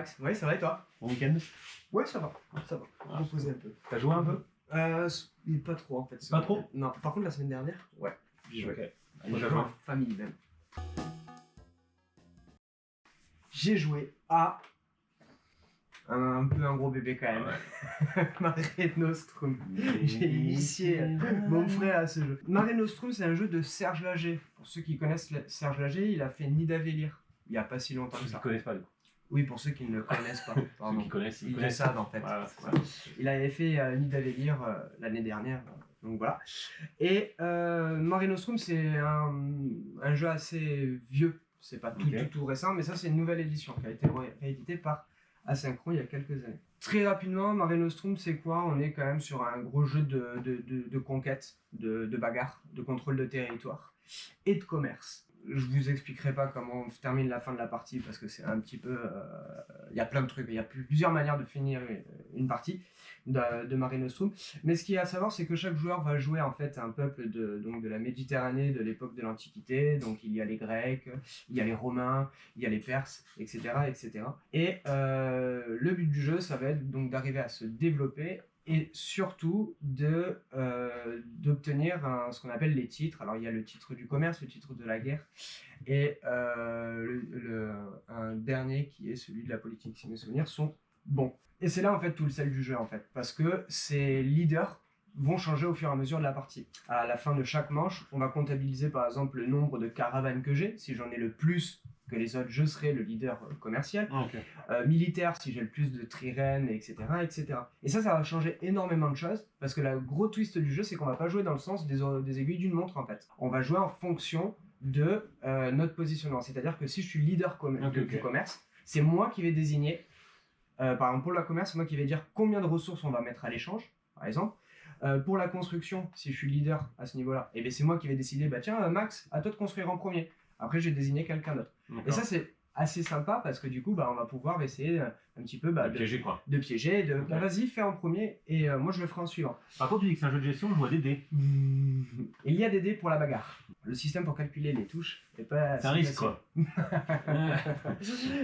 Max. Ouais, ça va et toi? Bon week-end? Ouais, ça va. Ça va. Ah. Reposer un peu. T'as joué un peu? Pas trop en fait. Pas trop? Non. Par contre, la semaine dernière, ouais. J'ai joué. Ok. J'ai joué en famille même. J'ai joué à un peu un gros bébé quand même. Ouais. Mare Nostrum. J'ai initié mon frère à ce jeu. Mare Nostrum, c'est un jeu de Serge Lager. Pour ceux qui connaissent Serge Lager, il a fait Nidavellir il n'y a pas si longtemps que Ceux ça. qui connaissent pas du coup. Oui, pour ceux qui ne le connaissent pas. Pardon. Ceux qui connaissent, Ils connaissent. savent en fait. Voilà, c'est ça. Il avait fait Nidavellir l'année dernière. Donc voilà. Et Mare Nostrum, c'est un jeu assez vieux. C'est pas tout récent, mais ça, c'est une nouvelle édition qui a été rééditée par Asynchron il y a quelques années. Très rapidement, Mare Nostrum, c'est quoi? On est quand même sur un gros jeu de conquête, de bagarre, de contrôle de territoire et de commerce. Je vous expliquerai pas comment on termine la fin de la partie parce que c'est un petit peu... Il y a plein de trucs, il y a plusieurs manières de finir une partie de Mare Nostrum. Mais ce qu'il y a à savoir, c'est que chaque joueur va jouer en fait un peuple de la Méditerranée de l'époque de l'Antiquité. Donc il y a les Grecs, il y a les Romains, il y a les Perses, etc. etc. Et le but du jeu, ça va être donc d'arriver à se développer et surtout d'obtenir ce qu'on appelle les titres. Alors il y a le titre du commerce, le titre de la guerre et un dernier qui est celui de la politique, si mes souvenirs sont bons. Et c'est là en fait tout le sel du jeu en fait, parce que ces leaders vont changer au fur et à mesure de la partie. À la fin de chaque manche, on va comptabiliser par exemple le nombre de caravanes que j'ai. Si j'en ai le plus que les autres, je serai le leader commercial. Militaire, si j'ai le plus de trirèmes, etc., etc. Et ça va changer énormément de choses, parce que le gros twist du jeu, c'est qu'on va pas jouer dans le sens des aiguilles d'une montre, en fait. On va jouer en fonction de notre positionnement. C'est-à-dire que si je suis leader du commerce, c'est moi qui vais désigner, par exemple pour le commerce, c'est moi qui vais dire combien de ressources on va mettre à l'échange, par exemple. Pour la construction, si je suis leader à ce niveau-là, et c'est moi qui vais décider, bah tiens Max, à toi de construire en premier. Après, j'ai désigné quelqu'un d'autre. Et ça, c'est assez sympa parce que du coup, bah, on va pouvoir essayer un petit peu de piéger, quoi. De piéger, bah, vas-y, fais en premier et moi je le ferai en suivant. Par contre, tu dis que c'est un jeu de gestion, on voit des dés. Il y a des dés pour la bagarre. Le système pour calculer les touches est pas. C'est un risque, quoi.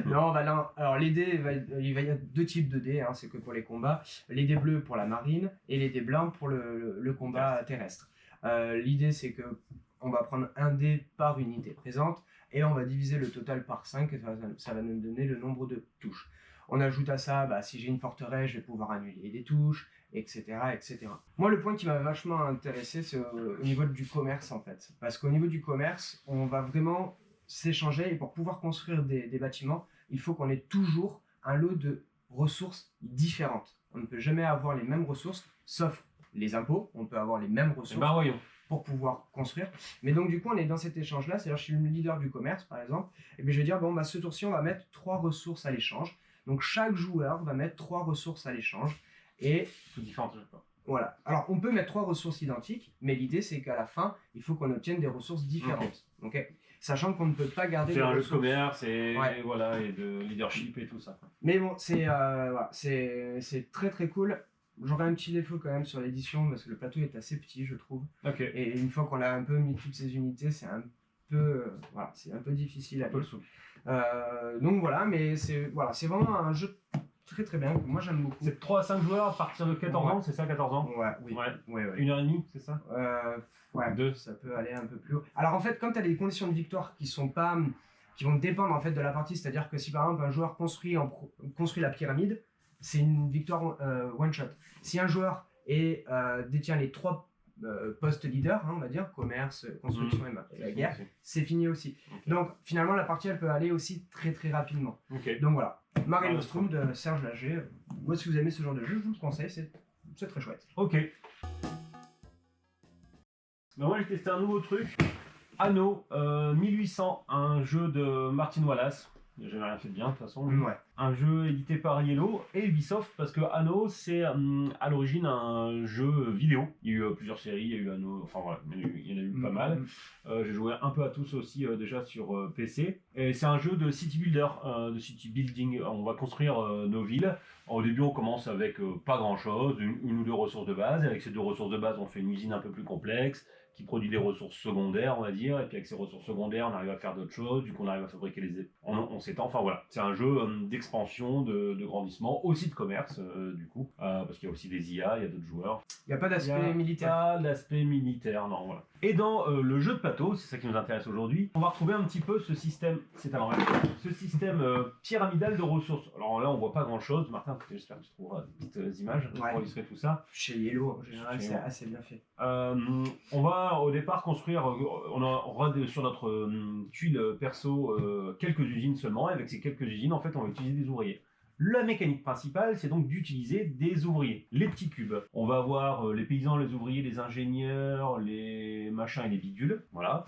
Non, alors les dés, il va y avoir deux types de dés, hein, c'est que pour les combats. Les dés bleus pour la marine et les dés blancs pour le combat terrestre. L'idée, c'est que on va prendre un dé par unité présente et on va diviser le total par 5 et ça va nous donner le nombre de touches. On ajoute à ça, bah, si j'ai une forteresse, je vais pouvoir annuler des touches, etc., etc. Moi, le point qui m'a vachement intéressé, c'est au niveau du commerce, en fait. Parce qu'au niveau du commerce, on va vraiment s'échanger et pour pouvoir construire des bâtiments, il faut qu'on ait toujours un lot de ressources différentes. On ne peut jamais avoir les mêmes ressources, sauf les impôts. On peut avoir les mêmes ressources. Bah, voyons. Pour pouvoir construire. Mais donc du coup on est dans cet échange là, c'est-à-dire je suis le leader du commerce par exemple, et puis je vais dire bon bah ce tour-ci on va mettre 3 ressources à l'échange. Donc chaque joueur va mettre 3 ressources à l'échange et toutes différentes, je sais pas. Voilà. Alors on peut mettre 3 ressources identiques, mais l'idée c'est qu'à la fin, il faut qu'on obtienne des ressources différentes. Okay. Sachant qu'on ne peut pas garder c'est un jeu de commerce et voilà et de leadership et tout ça. Mais bon, c'est très très cool. J'aurais un petit défaut quand même sur l'édition parce que le plateau est assez petit, je trouve. Et une fois qu'on a un peu mis toutes ces unités, c'est un peu c'est un peu difficile à lire. Donc voilà, mais c'est vraiment un jeu très très bien que moi j'aime beaucoup. C'est 3 à 5 joueurs à partir de 14 ans, c'est ça, 14 ans? Ouais. 1h30, c'est ça? 2. Ça peut aller un peu plus haut. Alors en fait, quand tu as des conditions de victoire qui vont dépendre en fait de la partie, c'est-à-dire que si par exemple un joueur construit la pyramide, c'est une victoire one shot. Si un joueur détient les 3 postes leaders, on va dire, commerce, construction et la guerre, c'est fini aussi. Donc finalement la partie elle peut aller aussi très très rapidement. Donc voilà, Mare Nostrum de Serge Lager. Moi si vous aimez ce genre de jeu, je vous le conseille, c'est très chouette. Ok. Moi j'ai testé un nouveau truc, Anno 1800, un jeu de Martin Wallace. J'ai rien fait de bien de toute façon. Un jeu édité par Yellow et Ubisoft parce que Anno c'est à l'origine un jeu vidéo. Il y a eu plusieurs séries, il y a eu Anno, enfin voilà, il y en a eu pas mal. J'ai joué un peu à tous aussi déjà sur PC. Et c'est un jeu de city builder, de city building. On va construire nos villes. Au début on commence avec pas grand chose, une ou deux ressources de base. Et avec ces 2 ressources de base on fait une usine un peu plus complexe qui produit des ressources secondaires, on va dire, et puis avec ces ressources secondaires, on arrive à faire d'autres choses, du coup on arrive à fabriquer on s'étend, enfin voilà. C'est un jeu d'expansion, de grandissement, aussi de commerce, du coup, parce qu'il y a aussi des IA, il y a d'autres joueurs. Il n'y a pas d'aspect militaire. Pas d'aspect militaire, non, voilà. Et dans le jeu de plateau, c'est ça qui nous intéresse aujourd'hui, on va retrouver un petit peu ce système, ce système pyramidal de ressources. Alors là, on voit pas grand-chose. Martin, j'espère que tu trouveras des petites images pour illustrer tout ça. Chez Yellow, en général, c'est assez bien fait. On va au départ construire, on aura sur notre tuile perso quelques usines seulement, et avec ces quelques usines, en fait, on va utiliser des ouvriers. La mécanique principale, c'est donc d'utiliser des ouvriers, les petits cubes. On va avoir les paysans, les ouvriers, les ingénieurs, les machins et les bidules, voilà.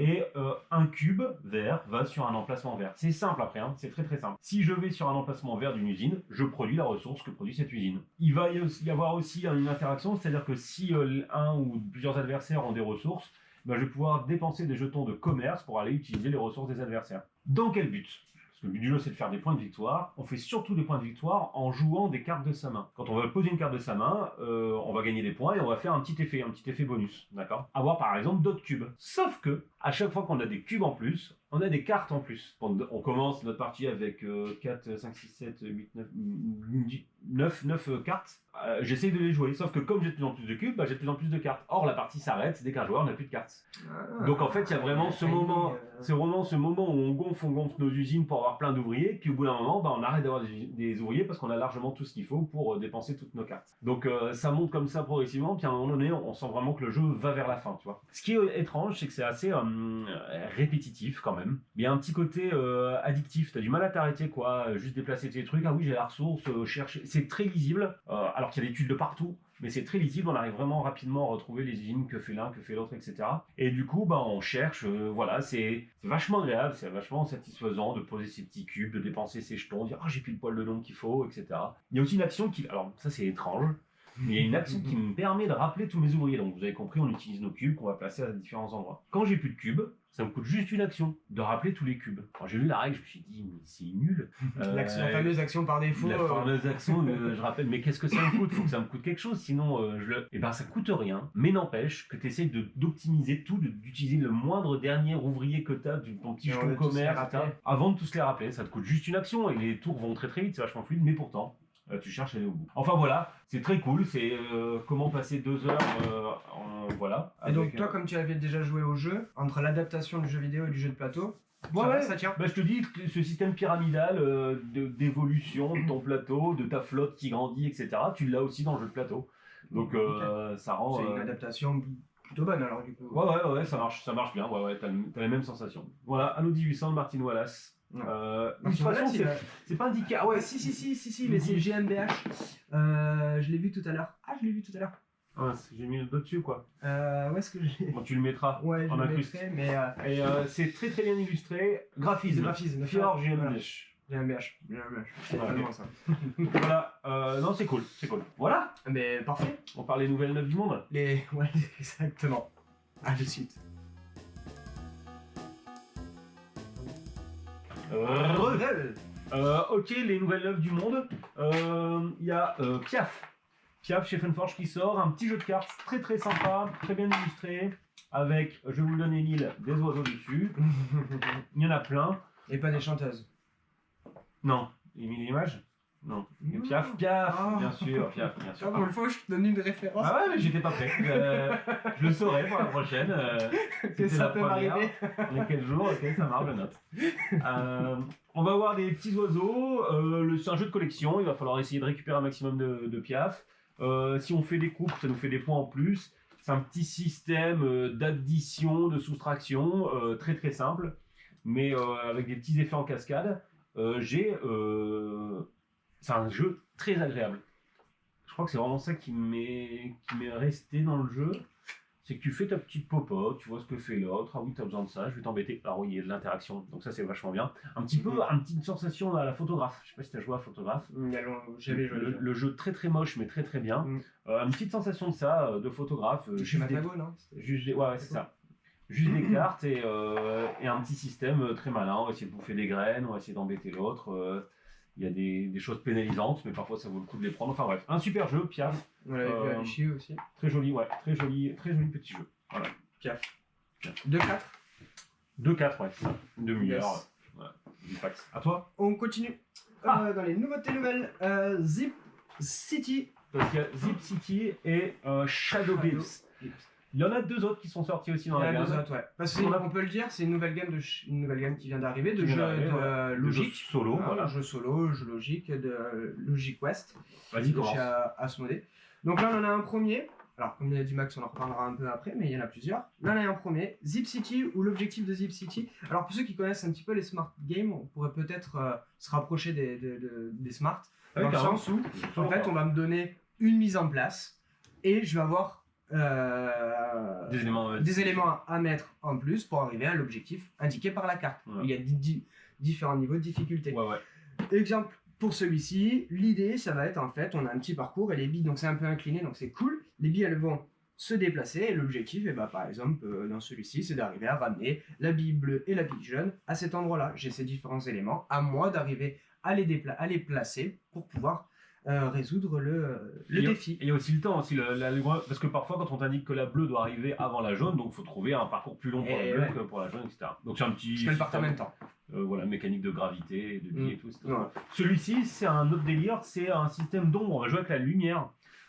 Et un cube vert va sur un emplacement vert. C'est simple après, hein, c'est très très simple. Si je vais sur un emplacement vert d'une usine, je produis la ressource que produit cette usine. Il va y avoir aussi une interaction, c'est-à-dire que si un ou plusieurs adversaires ont des ressources, ben, je vais pouvoir dépenser des jetons de commerce pour aller utiliser les ressources des adversaires. Dans quel but ? Parce que le but du jeu, c'est de faire des points de victoire. On fait surtout des points de victoire en jouant des cartes de sa main. Quand on va poser une carte de sa main, on va gagner des points et on va faire un petit effet bonus. D'accord ? Avoir par exemple d'autres cubes. Sauf que, à chaque fois qu'on a des cubes en plus, on a des cartes en plus. On commence notre partie avec 4, 5, 6, 7, 8, 9 cartes. J'essaye de les jouer. Sauf que comme j'ai de plus en plus de cubes, j'ai de plus en plus de cartes. Or, la partie s'arrête dès qu'un joueur n'a plus de cartes. Donc en fait, il y a vraiment ce moment, c'est vraiment ce moment où on gonfle nos usines pour avoir plein d'ouvriers, puis au bout d'un moment, on arrête d'avoir des ouvriers parce qu'on a largement tout ce qu'il faut pour dépenser toutes nos cartes. Donc ça monte comme ça progressivement, puis à un moment donné, on sent vraiment que le jeu va vers la fin, tu vois. Ce qui est étrange, c'est que c'est assez répétitif quand même. Il y a un petit côté addictif, t'as du mal à t'arrêter, quoi, juste déplacer tes trucs, ah oui, j'ai la ressource, chercher. C'est très lisible, alors qu'il y a des tuiles de partout. Mais c'est très lisible, on arrive vraiment rapidement à retrouver les usines que fait l'un, que fait l'autre, etc. Et du coup, on cherche, voilà, c'est vachement agréable, c'est vachement satisfaisant de poser ses petits cubes, de dépenser ses jetons, dire « Ah, j'ai plus le poil de nombre qu'il faut, etc. » Il y a aussi une action qui... Alors, ça c'est étrange, mais il y a une action qui me permet de rappeler tous mes ouvriers. Donc, vous avez compris, on utilise nos cubes qu'on va placer à différents endroits. Quand j'ai plus de cubes, ça me coûte juste une action de rappeler tous les cubes. Quand j'ai lu la règle, je me suis dit, mais c'est nul. La fameuse action par défaut. La fameuse action, je rappelle, mais qu'est-ce que ça me coûte ? Il faut que ça me coûte quelque chose, sinon Eh ben ça coûte rien, mais n'empêche que tu essaies d'optimiser tout, d'utiliser le moindre dernier ouvrier que tu as, ton petit jeton de commerce, avant de tous les rappeler. Ça te coûte juste une action et les tours vont très très vite, c'est vachement fluide, mais pourtant, tu cherches à aller au bout. Enfin voilà, c'est très cool, c'est comment passer 2 heures voilà. Et donc toi, comme tu avais déjà joué au jeu, entre l'adaptation du jeu vidéo et du jeu de plateau, ça tient. Je te dis, ce système pyramidal d'évolution de ton plateau, de ta flotte qui grandit, etc., tu l'as aussi dans le jeu de plateau. Donc ça rend... C'est une adaptation plutôt bonne alors du coup. Ouais, ça marche bien, t'as les mêmes sensations. Voilà, Anno 1800 de Martin Wallace. C'est pas indiqué. Ah ouais, si, mais c'est GmbH. Je l'ai vu tout à l'heure. Ah, j'ai mis le dos dessus, quoi. Où est-ce que j'ai... Bon, tu le mettras. Ouais, je le mettrai, mais... Et c'est très très bien illustré. Graphisme. Fjord GmbH. GmbH. C'est vraiment ça. Voilà. Non, c'est cool. Voilà. Mais parfait. On parle des nouvelles neuves du monde. Ouais, exactement. À de suite. Ok, les nouvelles neuves du monde. Il y a Piaf chez Funforge qui sort, un petit jeu de cartes très très sympa, très bien illustré, avec, je vais vous le donner Emile, des oiseaux dessus. Il y en a plein. Et pas des chanteuses. Non. Emile l'image. Non. Piaf, bien sûr. Ah bon, il faut que je te donne une référence. Ah ouais, mais j'étais pas prêt. Je le saurai pour la prochaine. Que ça peut m'arriver. Il y a quel jour, ok, ça marche, je note. On va avoir des petits oiseaux. C'est un jeu de collection, il va falloir essayer de récupérer un maximum de Piaf. Si on fait des coupes, ça nous fait des points en plus. C'est un petit système d'addition, de soustraction, très très simple, mais avec des petits effets en cascade. C'est un jeu très agréable. Je crois que c'est vraiment ça qui m'est resté dans le jeu. C'est que tu fais ta petite popote, tu vois ce que fait l'autre. Ah oui, t'as besoin de ça, je vais t'embêter. Alors oui, il y a de l'interaction, donc ça c'est vachement bien. Un petit peu, une petite sensation à la photographe. Je sais pas si t'as joué à photographe. J'avais joué. Le jeu très très moche, mais très très bien. Une petite sensation de ça, de photographe. Chez Matago, non ? Ouais, c'est ça. Juste des cartes et un petit système très malin. On va essayer de bouffer des graines, on va essayer d'embêter l'autre. Il y a des choses pénalisantes, mais parfois ça vaut le coup de les prendre. Enfin bref, un super jeu, Piaf. On l'avait vu à Vichy aussi. Très joli, très joli petit jeu. Voilà. Piaf. 2-4. 2-4, ouais, c'est ça. Une demi-heure. Yes. Voilà. Du fax. À toi. On continue. Dans les nouveautés nouvelles, Zip City. Donc il y a Zip City et Shadow Bips. Il y en a 2 autres qui sont sortis aussi dans la gamme. Ouais. Parce qu'on peut le dire, c'est une nouvelle gamme qui vient d'arriver, de jeux logique. Solo, voilà. Jeux solo, jeux logique, de Logic West. Vas-y, de chez Asmodée. Donc là, on en a un premier. Alors, comme il a dit Max, on en reparlera un peu après, mais il y en a plusieurs. Là, on a un premier, Zip City, ou l'objectif de Zip City. Alors, pour ceux qui connaissent un petit peu les smart games, on pourrait peut-être se rapprocher des smart, dans le sens où, en fait, on va me donner une mise en place, et je vais avoir des éléments à mettre en plus pour arriver à l'objectif indiqué par la carte. Ouais. Il y a différents niveaux de difficulté. Ouais. Exemple, pour celui-ci, l'idée, ça va être en fait, on a un petit parcours et les billes, donc c'est un peu incliné, donc c'est cool. Les billes, elles vont se déplacer et l'objectif, par exemple, dans celui-ci, c'est d'arriver à ramener la bille bleue et la bille jaune à cet endroit-là. J'ai ces différents éléments, à moi d'arriver à les placer pour pouvoir résoudre le défi. Et il y a aussi le temps, parce que parfois quand on t'indique que la bleue doit arriver avant la jaune, donc il faut trouver un parcours plus long pour la bleue que pour la jaune, etc. Donc c'est un petit... Je le parte en même temps. Voilà, mécanique de gravité, de billes et tout. Celui-ci, c'est un autre délire, c'est un système d'ombre, on va jouer avec la lumière.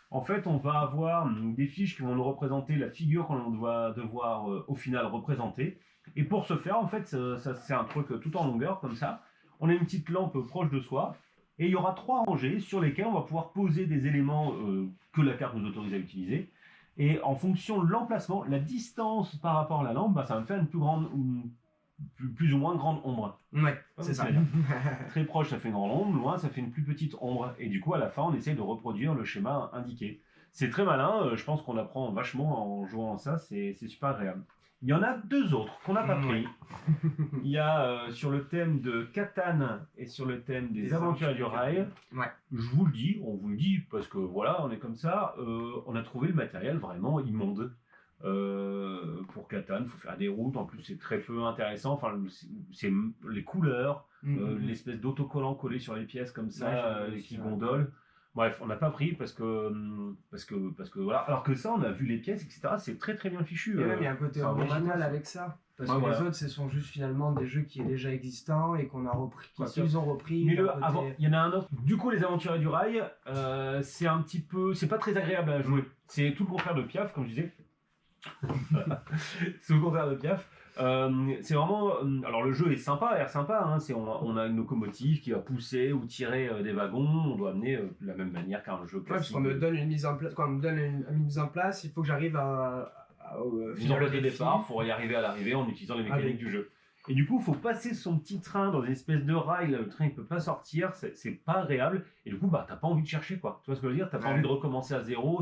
En fait, on va avoir des fiches qui vont nous représenter la figure qu'on va devoir au final représenter. Et pour ce faire, en fait, ça c'est un truc tout en longueur, comme ça. On a une petite lampe proche de soi. Et il y aura 3 rangées sur lesquelles on va pouvoir poser des éléments que la carte nous autorise à utiliser. Et en fonction de l'emplacement, la distance par rapport à la lampe, ça va me faire une plus ou moins grande ombre. Ouais, c'est ça. Très proche, ça fait une grande ombre, loin, ça fait une plus petite ombre. Et du coup, à la fin, on essaie de reproduire le schéma indiqué. C'est très malin, je pense qu'on apprend vachement en jouant à ça, c'est super agréable. Il y en a 2 autres qu'on n'a pas pris. Il y a sur le thème de Catan et sur le thème des aventures du rail. Ouais. Je vous le dis, on vous le dit parce que voilà, on est comme ça. On a trouvé le matériel vraiment immonde. Pour Catan, il faut faire des routes. En plus, c'est très peu intéressant. Enfin, c'est les couleurs, l'espèce d'autocollant collé sur les pièces comme ça, qui gondole. Bref, on n'a pas pris parce que voilà. Alors que ça, on a vu les pièces, etc. C'est très très bien fichu. Et même, il y a un côté original avec ça. Parce que les autres, ce sont juste finalement des jeux qui sont déjà existants et qu'on a repris, qu'ils ont repris. Mais il y en a un autre. Du coup, les Aventuriers du Rail, c'est un petit peu, c'est pas très agréable à jouer. C'est tout le contraire de Piaf, comme je disais. C'est le contraire de Piaf. C'est vraiment. Alors le jeu est sympa, a l'air sympa. Hein, on a une locomotive qui va pousser ou tirer des wagons. On doit amener de la même manière qu'un jeu classique. Parce qu'on me donne une mise en place. Quand on me donne une mise en place, il faut que j'arrive mise en place de départ. Il faut y arriver à l'arrivée en utilisant les mécaniques du jeu. Et du coup, il faut passer son petit train dans une espèce de rail. Le train, il peut pas sortir. C'est pas agréable. Et du coup, t'as pas envie de chercher, quoi. Tu vois ce que je veux dire? T'as pas envie de recommencer à zéro.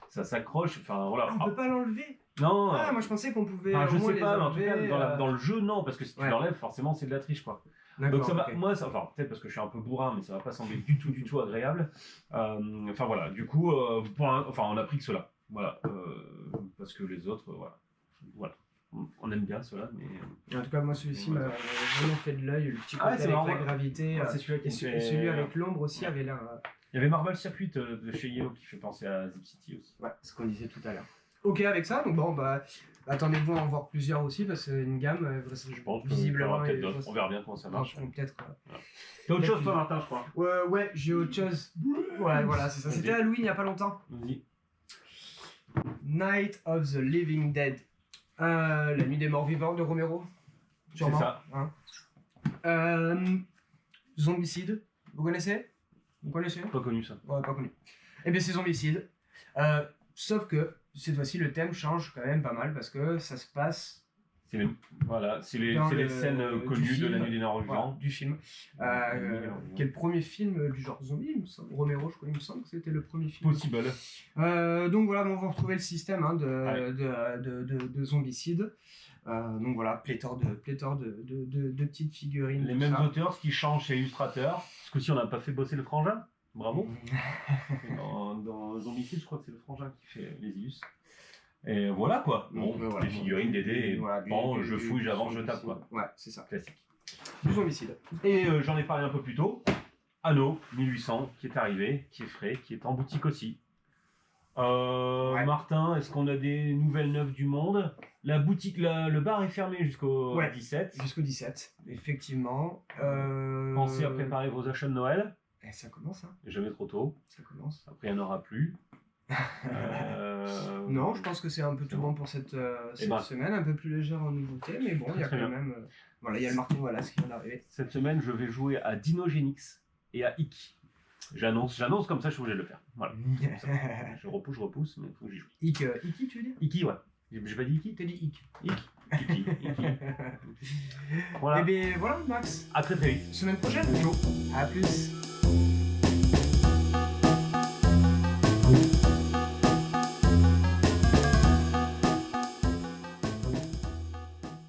Ça s'accroche. Enfin voilà. On peut pas l'enlever. Non. Moi je pensais qu'on pouvait. Je sais pas, mais en tout cas, dans le jeu, non, parce que si tu l'enlèves, forcément, c'est de la triche, quoi. Donc ça va, moi, peut-être parce que je suis un peu bourrin, mais ça va pas sembler du tout agréable. Enfin voilà, du coup, on a pris que cela. Voilà, parce que les autres, voilà. On aime bien cela, mais. En tout cas, moi celui-ci m'a vraiment fait de l'œil, le petit côté avec la gravité. C'est celui-là qui celui avec l'ombre aussi avait l'air. Il y avait Marvel Circuit de chez Yellow qui fait penser à Zip City aussi. Ouais, ce qu'on disait tout à l'heure. Ok avec ça, donc bon attendez-vous à en voir plusieurs aussi parce que c'est une gamme je pense visiblement on verra bien comment ça marche. Peut-être. T'as autre chose toi Martin je crois. Ouais j'ai autre chose. Ouais voilà c'est ça. C'était Halloween il y a pas longtemps. Vas-y. Night of the Living Dead. La nuit des morts vivants de Romero. C'est ça. Zombicide. Vous connaissez? Pas connu ça. Ouais pas connu. Eh bien c'est Zombicide. Sauf que cette fois-ci le thème change quand même pas mal parce que ça se passe. C'est les scènes connues de La Nuit des Morts Vivants. Du film. Qui est le premier film du genre zombie, il me semble. Romero, je crois, il me semble que c'était le premier film. Possible. Donc voilà, on va retrouver le système de Zombicide. Donc voilà, pléthore de petites figurines. Les mêmes auteurs, ce qui change, c'est l'illustrateur. Parce que si on n'a pas fait bosser le frangin, bravo. Dans Zombicide, je crois que c'est le frangin qui fait les illus. Et voilà quoi. Bon, voilà, les figurines, des dés, voilà, je fouille, j'avance, je tape quoi. Ouais, c'est ça. Classique. Du Zombicide. Et j'en ai parlé un peu plus tôt. Anno 1800 qui est arrivé, qui est frais, qui est en boutique aussi. Ouais. Martin, est-ce qu'on a des nouvelles neuves du monde? La boutique, le bar est fermé jusqu'au 17. Jusqu'au 17, effectivement. Pensez à préparer vos achats de Noël. Et ça commence, hein. Jamais trop tôt. Ça commence. Après, il n'y en aura plus. Non, je pense que c'est un peu tout bon pour cette semaine, un peu plus légère en nouveauté, mais bon, il y a quand même... voilà, il y a le Martin Wallace qui vient d'arriver. Cette semaine, je vais jouer à Dinogenix et à Iki. J'annonce comme ça, je suis obligé de le faire. Voilà. je repousse, mais il faut que j'y joue. Iki, tu veux dire? Iki, ouais. J'ai pas dit Iki? T'as dit Ik. Iki. Voilà. Et bien voilà, Max. À très vite. Semaine prochaine. Ciao. À plus.